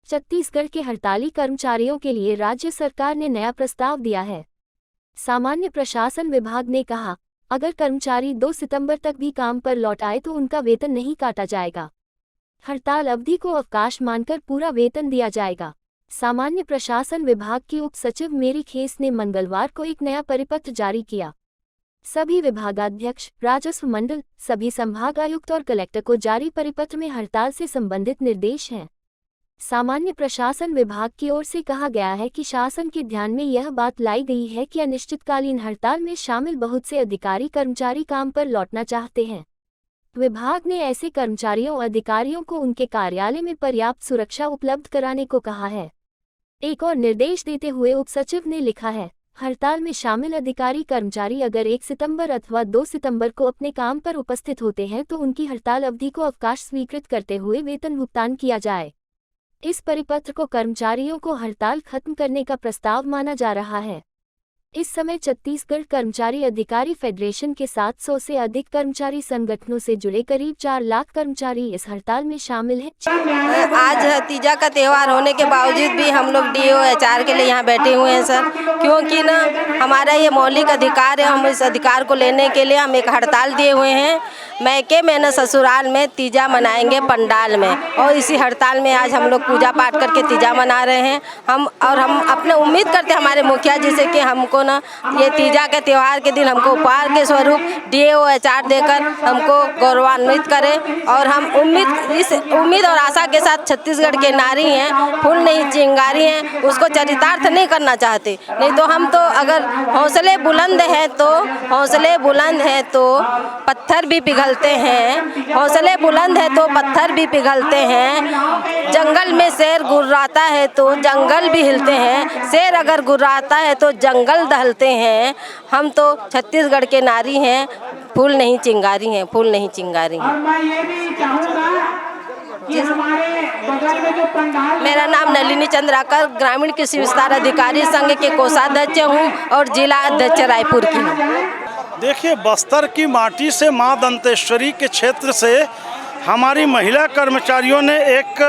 छत्तीसगढ़ के हड़ताली कर्मचारियों के लिए राज्य सरकार ने नया प्रस्ताव दिया है। सामान्य प्रशासन विभाग ने कहा, अगर कर्मचारी 2 सितंबर तक भी काम पर लौट आए तो उनका वेतन नहीं काटा जाएगा। हड़ताल अवधि को अवकाश मानकर पूरा वेतन दिया जाएगा। सामान्य प्रशासन विभाग की उप सचिव मेरी खेस ने मंगलवार को एक नया परिपत्र जारी किया। सभी विभागाध्यक्ष, राजस्व मंडल, सभी संभागायुक्त और कलेक्टर को जारी परिपत्र में हड़ताल से संबंधित निर्देश हैं। सामान्य प्रशासन विभाग की ओर से कहा गया है कि शासन के ध्यान में यह बात लाई गई है कि अनिश्चितकालीन हड़ताल में शामिल बहुत से अधिकारी कर्मचारी काम पर लौटना चाहते हैं। विभाग ने ऐसे कर्मचारियों अधिकारियों को उनके कार्यालय में पर्याप्त सुरक्षा उपलब्ध कराने को कहा है। एक और निर्देश देते हुए उप सचिव ने लिखा है, हड़ताल में शामिल अधिकारी कर्मचारी अगर 1 सितंबर अथवा 2 सितंबर को अपने काम पर उपस्थित होते हैं तो उनकी हड़ताल अवधि को अवकाश स्वीकृत करते हुए वेतन भुगतान किया जाए। इस परिपत्र को कर्मचारियों को हड़ताल खत्म करने का प्रस्ताव माना जा रहा है। इस समय छत्तीसगढ़ कर्मचारी अधिकारी फेडरेशन के 700 से अधिक कर्मचारी संगठनों से जुड़े करीब 4 लाख कर्मचारी इस हड़ताल में शामिल हैं। आज तीजा का त्यौहार होने के बावजूद भी हम लोग डीओ एचआर के लिए यहाँ बैठे हुए हैं सर, क्योंकि ना हमारा ये मौलिक अधिकार है। हम इस अधिकार को लेने के लिए हम एक हड़ताल दिए हुए हैं। मैके में न ससुराल में तीजा मनाएंगे पंडाल में, और इसी हड़ताल में आज हम लोग पूजा पाठ करके तीजा मना रहे हैं। हम अपने उम्मीद करते हैं हमारे मुखिया जी से कि हमको ना ये तीजा के त्यौहार के दिन हमको उपहार के स्वरूप डीओ एचआर देकर हमको गौरवान्वित करें। और हम उम्मीद और आशा के साथ छत्तीसगढ़ के नारी हैं, फूल नहीं चिंगारी हैं, उसको चरितार्थ नहीं करना चाहते। नहीं तो हम तो अगर हौसले बुलंद हैं तो पत्थर भी पिघलते हैं। हौसले बुलंद है तो पत्थर भी पिघलते हैं। जंगल में शेर गुर्राता है तो जंगल भी हिलते हैं। शेर अगर गुर्राता है तो जंगल दहलते हैं। हम तो छत्तीसगढ़ के नारी हैं, फूल नहीं चिंगारी हैं, फूल नहीं चिंगारी हैं। मेरा नाम नलिनी चंद्राकर, ग्रामीण कृषि विस्तार अधिकारी संघ के कोषाध्यक्ष हूँ और जिला अध्यक्ष रायपुर की हूँ। देखिए, बस्तर की माटी से मां दंतेश्वरी के क्षेत्र से हमारी महिला कर्मचारियों ने एक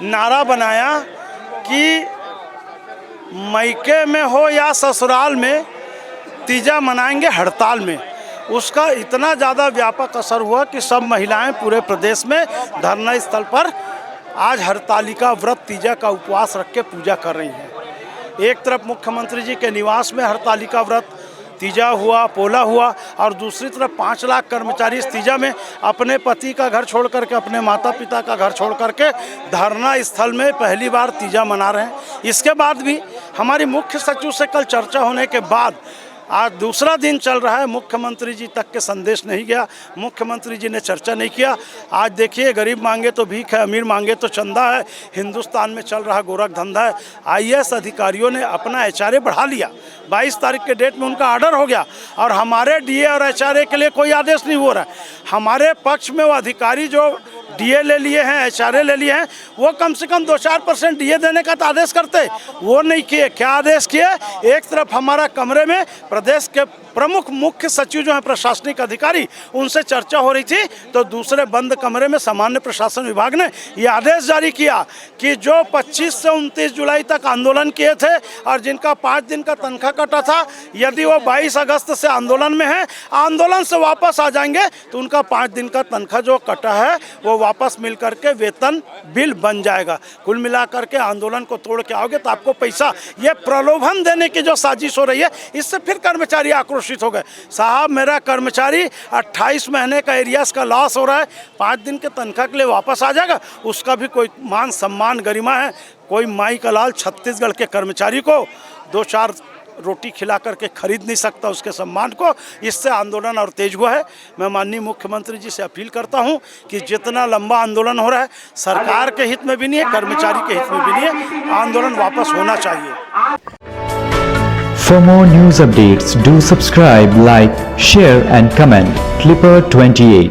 नारा बनाया कि मैके में हो या ससुराल में तीजा मनाएंगे हड़ताल में। उसका इतना ज़्यादा व्यापक असर हुआ कि सब महिलाएं पूरे प्रदेश में धरना स्थल पर आज हड़तालिका व्रत तीजा का उपवास रख के पूजा कर रही हैं। एक तरफ मुख्यमंत्री जी के निवास में हड़तालिका व्रत तीजा हुआ, पोला हुआ, और दूसरी तरफ 5 लाख कर्मचारी इस तीजा में अपने पति का घर छोड़ करके, अपने माता पिता का घर छोड़ करके धरना स्थल में पहली बार तीजा मना रहे हैं। इसके बाद भी हमारी मुख्य सचिव से कल चर्चा होने के बाद आज दूसरा दिन चल रहा है, मुख्यमंत्री जी तक के संदेश नहीं गया, मुख्यमंत्री जी ने चर्चा नहीं किया। आज देखिए, गरीब मांगे तो भीख है, अमीर मांगे तो चंदा है। हिंदुस्तान में चल रहा गोरख धंधा है। आईएएस अधिकारियों ने अपना एचआरए बढ़ा लिया। 22 तारीख के डेट में उनका ऑर्डर हो गया और हमारे डीए और एचआरए के लिए कोई आदेश नहीं हो रहा है। हमारे पक्ष में वो अधिकारी जो डीए ले लिए हैं, एचआरए ले लिए हैं, वो कम से कम 2-4% डीए देने का तो आदेश करते, वो नहीं किए। क्या आदेश किए? एक तरफ हमारा कमरे में प्रदेश के प्रमुख मुख्य सचिव जो हैं प्रशासनिक अधिकारी, उनसे चर्चा हो रही थी, तो दूसरे बंद कमरे में सामान्य प्रशासन विभाग ने ये आदेश जारी किया कि जो 25 से 29 जुलाई तक आंदोलन किए थे और जिनका 5 दिन का तनख्वाह कटा था, यदि वो 22 अगस्त से आंदोलन में है, आंदोलन से वापस आ जाएंगे तो उनका 5 दिन का तनख्वाह जो कटा है वो वापस मिल करके वेतन बिल बन जाएगा। कुल मिलाकर के आंदोलन को तोड़ के आओगे तो आपको पैसा, ये प्रलोभन देने की जो साजिश हो रही है, इससे फिर कर्मचारी आक्रोशित हो गए। साहब, मेरा कर्मचारी 28 महीने का एरियास का लॉस हो रहा है, 5 दिन के तनख्वाह के लिए वापस आ जाएगा, उसका भी कोई मान सम्मान गरिमा है? कोई माई का लाल छत्तीसगढ़ के कर्मचारी को 2-4 रोटी खिला करके खरीद नहीं सकता उसके सम्मान को। इससे आंदोलन और तेज हुआ है। मैं माननीय मुख्यमंत्री जी से अपील करता हूं कि जितना लंबा आंदोलन हो रहा है, सरकार के हित में भी नहीं है, कर्मचारी के हित में भी नहीं है, आंदोलन वापस होना चाहिए। For more news updates, do subscribe, like, share and comment. Clipper 28